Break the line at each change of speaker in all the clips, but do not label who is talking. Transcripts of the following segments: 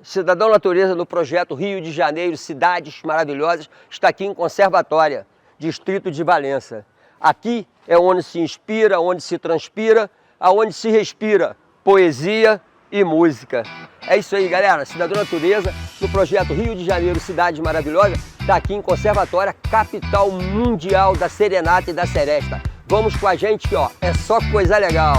Cidadão Natureza no projeto Rio de Janeiro, Cidades Maravilhosas, está aqui em Conservatória, distrito de Valença. Aqui é onde se inspira, onde se transpira, aonde se respira poesia e música. É isso aí, galera. Cidadão Natureza no projeto Rio de Janeiro, Cidades Maravilhosas, está aqui em Conservatória, capital mundial da serenata e da seresta. Vamos com a gente que, ó, é só coisa legal.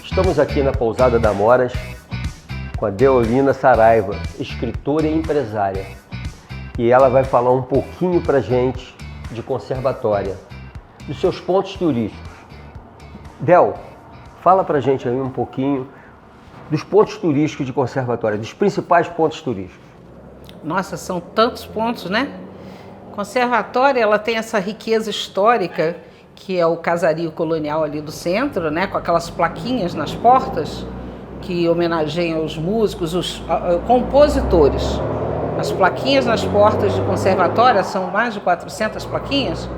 Estamos aqui na Pousada da Moras com a Deolina Saraiva, escritora e empresária. E ela vai falar um pouquinho pra gente de Conservatória, dos seus pontos turísticos. Del, fala pra gente aí um pouquinho dos pontos turísticos de Conservatória, dos principais pontos turísticos.
Nossa, são tantos pontos, né? Conservatória, ela tem essa riqueza histórica, que é o casario colonial ali do centro, né, com aquelas plaquinhas nas portas que homenageiam os músicos, os compositores. As plaquinhas nas portas de Conservatória, são mais de 400 plaquinhas,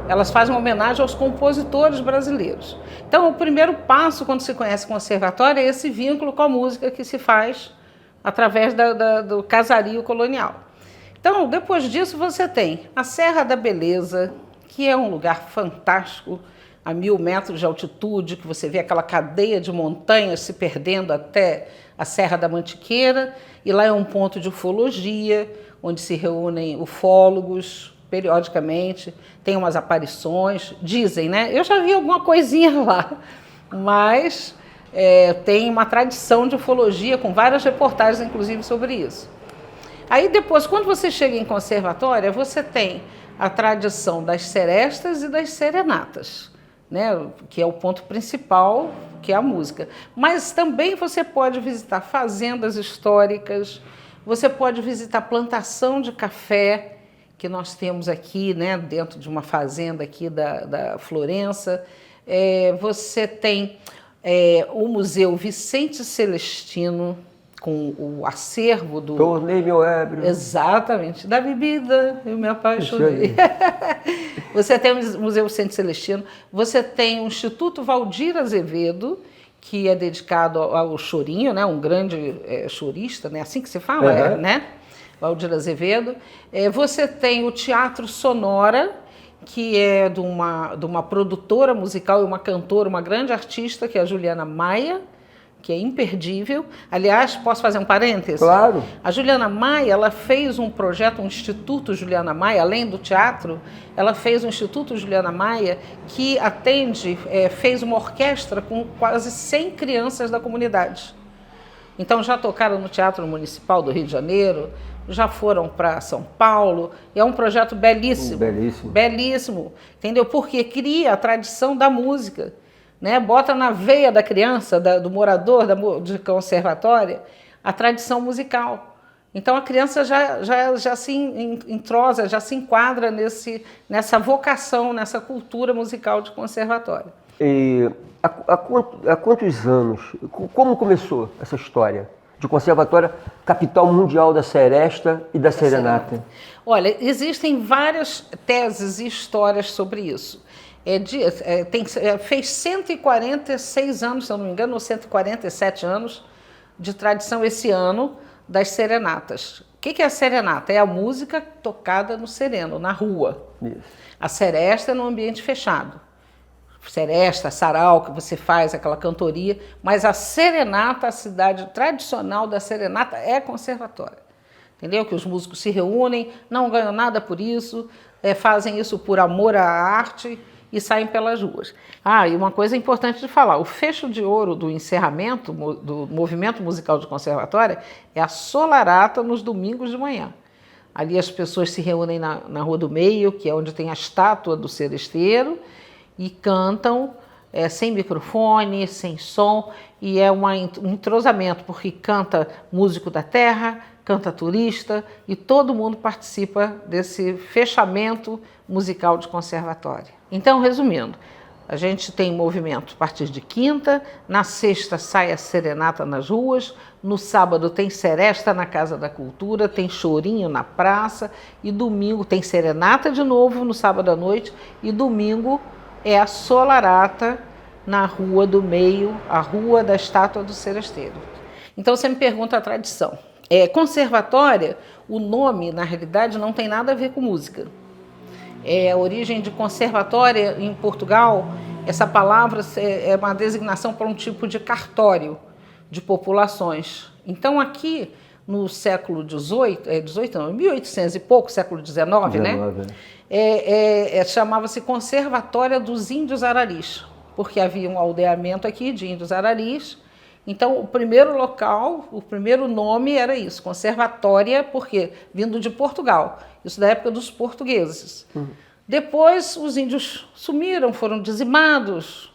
elas fazem uma homenagem aos compositores brasileiros. Então, o primeiro passo quando se conhece Conservatória é esse vínculo com a música que se faz através do casario colonial. Então, depois disso, você tem a Serra da Beleza, que é um lugar fantástico, a 1000 metros de altitude, que você vê aquela cadeia de montanhas se perdendo até a Serra da Mantiqueira, e lá é um ponto de ufologia, onde se reúnem ufólogos periodicamente, tem umas aparições, dizem, né? Eu já vi alguma coisinha lá, mas tem uma tradição de ufologia, com várias reportagens, inclusive, sobre isso. Aí depois, quando você chega em Conservatória, você tem a tradição das serestas e das serenatas, né, que é o ponto principal, que é a música. Mas também você pode visitar fazendas históricas, você pode visitar plantação de café, que nós temos aqui, né, dentro de uma fazenda aqui da Florença. Você tem o Museu Vicente Celestino, com o acervo do...
Tornei meu ébrio.
Exatamente, da bebida, eu me apaixonei. Você tem o Museu Vicente Celestino, você tem o Instituto Valdir Azevedo, que é dedicado ao chorinho, né? Um grande chorista, né? Assim que se fala, né? Valdir Azevedo. Você tem o Teatro Sonora, que é de uma produtora musical e uma cantora, uma grande artista, que é a Juliana Maia, que é imperdível. Aliás, posso fazer um parêntese?
Claro.
A Juliana Maia, ela fez um projeto, um Instituto Juliana Maia, além do teatro, ela fez um Instituto Juliana Maia que fez uma orquestra com quase 100 crianças da comunidade. Então já tocaram no Teatro Municipal do Rio de Janeiro, já foram para São Paulo, e é um projeto belíssimo.
Belíssimo.
Belíssimo, entendeu? Porque cria a tradição da música. Né, bota na veia da criança, do morador de Conservatória, a tradição musical. Então a criança já se entrosa, já se enquadra nessa vocação, nessa cultura musical de Conservatória.
E há quantos anos, como começou essa história de conservatória, capital mundial da seresta e da serenata?
Olha, existem várias teses e histórias sobre isso. Fez 146 anos, se eu não me engano, ou 147 anos de tradição esse ano das serenatas. O que é a serenata? É a música tocada no sereno, na rua.
Isso.
A seresta é no ambiente fechado. Seresta, sarau, que você faz, aquela cantoria. Mas a serenata, a cidade tradicional da serenata é conservatória. Entendeu? Que os músicos se reúnem, não ganham nada por isso, fazem isso por amor à arte e saem pelas ruas. E uma coisa importante de falar, o fecho de ouro do encerramento do movimento musical de conservatória é a solarata nos domingos de manhã. Ali as pessoas se reúnem na Rua do Meio, que é onde tem a estátua do seresteiro, e cantam sem microfone, sem som, e é um entrosamento, porque canta músico da terra, canta turista, e todo mundo participa desse fechamento musical de conservatório. Então, resumindo, a gente tem movimento a partir de quinta, na sexta sai a serenata nas ruas, no sábado tem seresta na Casa da Cultura, tem chorinho na praça, e domingo tem serenata de novo no sábado à noite, e domingo é a solarata na Rua do Meio, a Rua da Estátua do Seresteiro. Então você me pergunta a tradição. Conservatória, o nome, na realidade, não tem nada a ver com música. A origem de conservatória em Portugal, essa palavra é uma designação para um tipo de cartório de populações. Então aqui no século XVIII, 1800 e pouco, século XIX, né? Chamava-se Conservatória dos Índios Araris, porque havia um aldeamento aqui de índios araris. Então, o primeiro local, o primeiro nome era isso, Conservatória, porque vindo de Portugal, isso da época dos portugueses. Depois, os índios sumiram, foram dizimados.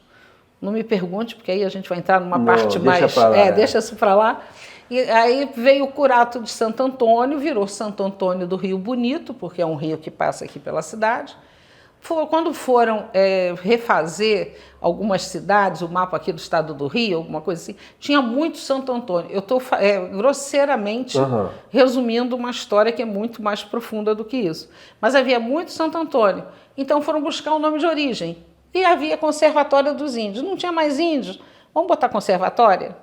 Não me pergunte, porque aí a gente vai entrar numa parte mais... deixa isso para lá. E aí veio o curato de Santo Antônio, virou Santo Antônio do Rio Bonito, porque é um rio que passa aqui pela cidade. Quando foram refazer algumas cidades, o mapa aqui do estado do Rio, alguma coisa assim, tinha muito Santo Antônio. Eu estou grosseiramente resumindo uma história que é muito mais profunda do que isso. Mas havia muito Santo Antônio. Então foram buscar o nome de origem. E havia Conservatória dos Índios. Não tinha mais índios. Vamos botar Conservatória?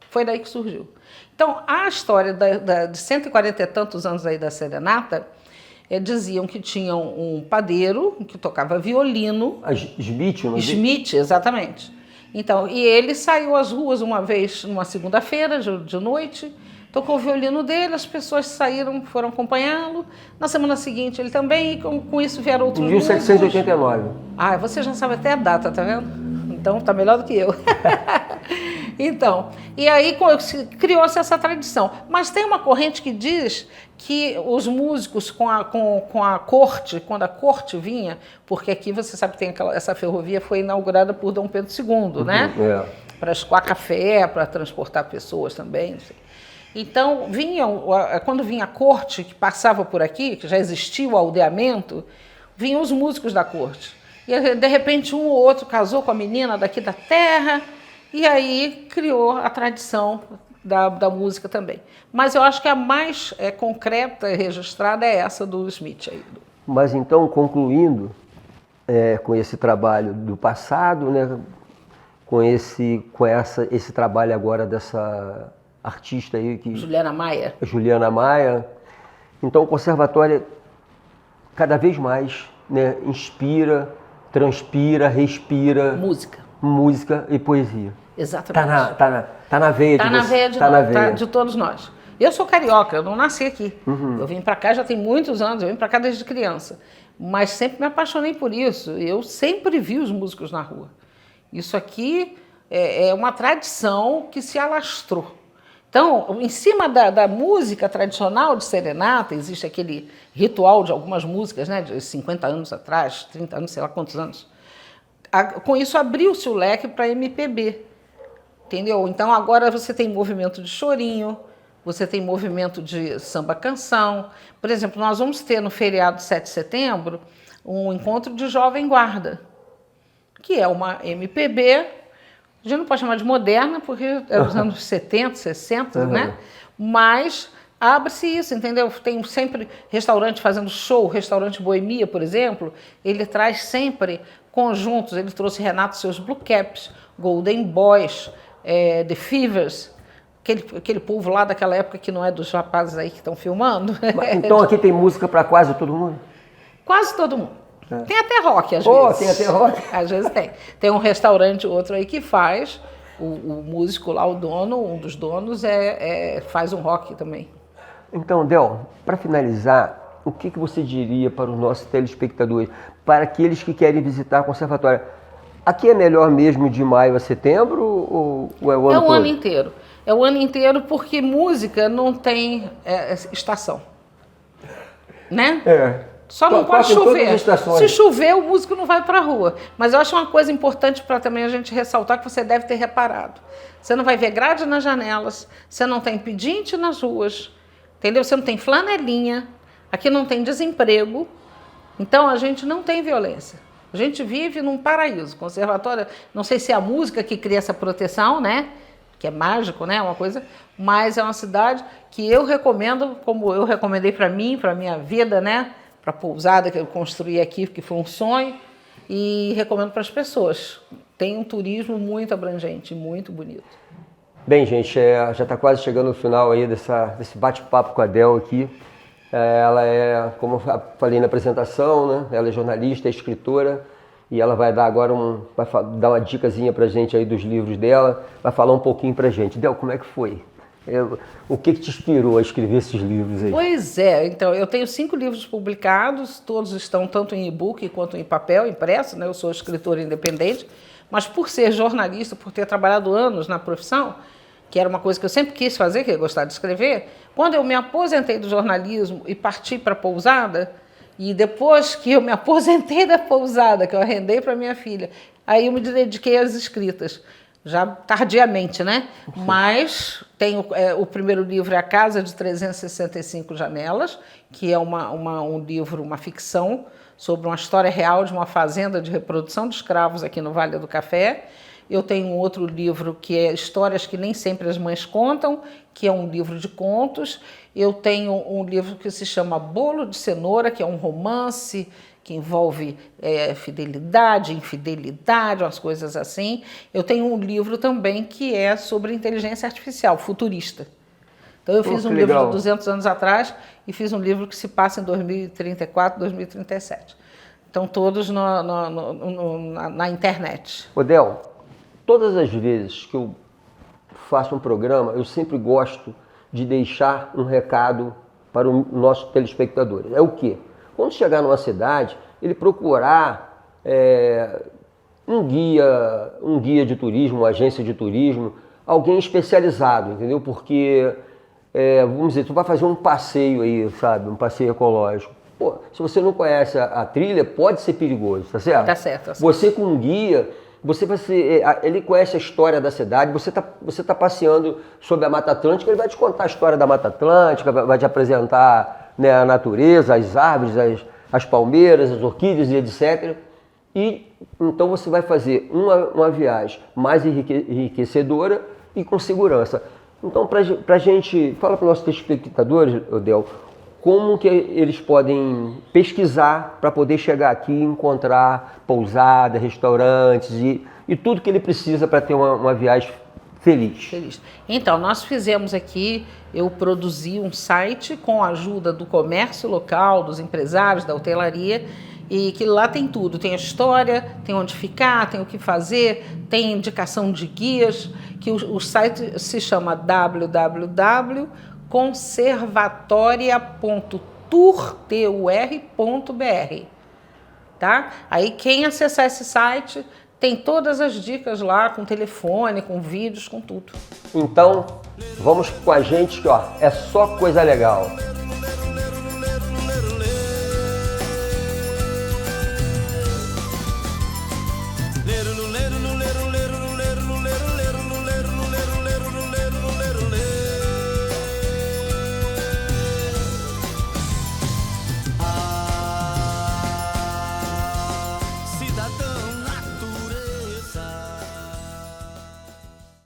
Foi daí que surgiu. Então, a história de 140 e tantos anos aí da serenata, diziam que tinham um padeiro que tocava violino.
Schmidt, não é?
Schmidt, exatamente. Então, e ele saiu às ruas uma vez, numa segunda-feira de noite, tocou o violino dele, as pessoas saíram, foram acompanhá-lo. Na semana seguinte ele também, e com isso vieram outros músicos.
1789.
Você já sabe até a data, tá vendo? Então, tá melhor do que eu. Então, e aí criou-se essa tradição. Mas tem uma corrente que diz que os músicos com a corte, quando a corte vinha, porque aqui você sabe que tem essa ferrovia foi inaugurada por Dom Pedro II, né? Para escoar café, para transportar pessoas também, não sei. Então, quando vinha a corte, que passava por aqui, que já existia o aldeamento, vinham os músicos da corte. E, de repente, um ou outro casou com a menina daqui da terra, e aí criou a tradição da música também. Mas eu acho que a mais concreta e registrada é essa do Schmidt aí.
Mas então, concluindo com esse trabalho do passado, né, com esse trabalho agora dessa artista aí que...
Juliana
Maia. Então, o conservatório cada vez mais, né, inspira, transpira, respira... Música e poesia.
Exatamente.
Tá na veia
de todos nós. Eu sou carioca, eu não nasci aqui. Eu vim para cá já tem muitos anos, eu vim para cá desde criança. Mas sempre me apaixonei por isso. Eu sempre vi os músicos na rua. Isso aqui é uma tradição que se alastrou. Então, em cima da música tradicional de serenata, existe aquele ritual de algumas músicas, né, de 50 anos atrás, 30 anos, sei lá quantos anos. Com isso, abriu-se o leque para MPB, entendeu? Então, agora você tem movimento de chorinho, você tem movimento de samba-canção. Por exemplo, nós vamos ter no feriado de 7 de setembro um encontro de Jovem Guarda, que é uma MPB a gente não pode chamar de moderna, porque é dos anos 70, 60, né? Mas abre-se isso, entendeu? Tem sempre restaurante fazendo show, restaurante Boemia, por exemplo, ele traz sempre conjuntos, ele trouxe Renato e seus Blue Caps, Golden Boys, The Fevers, aquele povo lá daquela época que não é dos rapazes aí que estão filmando.
Então aqui tem música para quase todo mundo?
Quase todo mundo. Tem até rock, às vezes.
Tem até rock?
Às vezes tem. Tem um restaurante, outro aí, que faz, o músico lá, o dono, um dos donos, faz um rock também.
Então, Del, para finalizar, o que você diria para os nossos telespectadores, para aqueles que querem visitar a Conservatória? Aqui é melhor mesmo de maio a setembro ou é o ano todo?
É o ano inteiro. É o ano inteiro porque música não tem estação. Né? Só não pode chover. Se chover, o músico não vai para a rua. Mas eu acho uma coisa importante para também a gente ressaltar que você deve ter reparado. Você não vai ver grade nas janelas, você não tem pedinte nas ruas, entendeu? Você não tem flanelinha, aqui não tem desemprego. Então a gente não tem violência. A gente vive num paraíso. Conservatório, não sei se é a música que cria essa proteção, né? Que é mágico, né? Uma coisa, mas é uma cidade que eu recomendo, como eu recomendei para mim, para minha vida, né? Para a pousada que eu construí aqui, que foi um sonho, e recomendo para as pessoas. Tem um turismo muito abrangente, muito bonito.
Bem, gente, já está quase chegando no final aí desse bate-papo com a Del aqui. Ela é, como eu falei na apresentação, né? Ela é jornalista, é escritora, e ela vai dar agora vai dar uma dicasinha para a gente aí dos livros dela, vai falar um pouquinho para a gente. Del, como é que foi? O que te inspirou a escrever esses livros aí?
Pois é, então eu tenho 5 livros publicados, todos estão tanto em e-book quanto em papel, impresso, né? Eu sou escritora independente, mas por ser jornalista, por ter trabalhado anos na profissão, que era uma coisa que eu sempre quis fazer, que eu gostava de escrever, quando eu me aposentei do jornalismo e parti para a pousada, e depois que eu me aposentei da pousada, que eu arrendei para minha filha, aí eu me dediquei às escritas. Já tardiamente, né? Sim. Mas tem o primeiro livro é A Casa de 365 Janelas, que é um livro, uma ficção, sobre uma história real de uma fazenda de reprodução de escravos aqui no Vale do Café. Eu tenho um outro livro que é Histórias que nem sempre as mães contam, que é um livro de contos. Eu tenho um livro que se chama Bolo de Cenoura, que é um romance que envolve fidelidade, infidelidade, umas coisas assim. Eu tenho um livro também que é sobre inteligência artificial, futurista. Então eu fiz um livro de 200 anos atrás e fiz um livro que se passa em 2034, 2037. Então todos na internet.
Del, todas as vezes que eu faço um programa, eu sempre gosto de deixar um recado para o nosso telespectador. É o quê? Quando chegar numa cidade, ele procurar um guia de turismo, uma agência de turismo, alguém especializado, entendeu? Porque, vamos dizer, tu vai fazer um passeio aí, sabe? Um passeio ecológico. Pô, se você não conhece a trilha, pode ser perigoso, tá certo?
Tá certo.
Você com um guia, você vai ser, ele conhece a história da cidade, você tá passeando sobre a Mata Atlântica, ele vai te contar a história da Mata Atlântica, vai te apresentar, né, a natureza, as árvores, as palmeiras, as orquídeas e etc. E então você vai fazer uma viagem mais enriquecedora e com segurança. Então, para a gente, fala para os nossos espectadores, Del, como que eles podem pesquisar para poder chegar aqui e encontrar pousada, restaurantes e tudo que ele precisa para ter uma viagem feliz.
Então, nós fizemos aqui, eu produzi um site com a ajuda do comércio local, dos empresários, da hotelaria, e que lá tem tudo, tem a história, tem onde ficar, tem o que fazer, tem indicação de guias, que o site se chama www.conservatoria.tour.br, tá? Aí quem acessar esse site tem todas as dicas lá, com telefone, com vídeos, com tudo.
Então, vamos com a gente que é só coisa legal.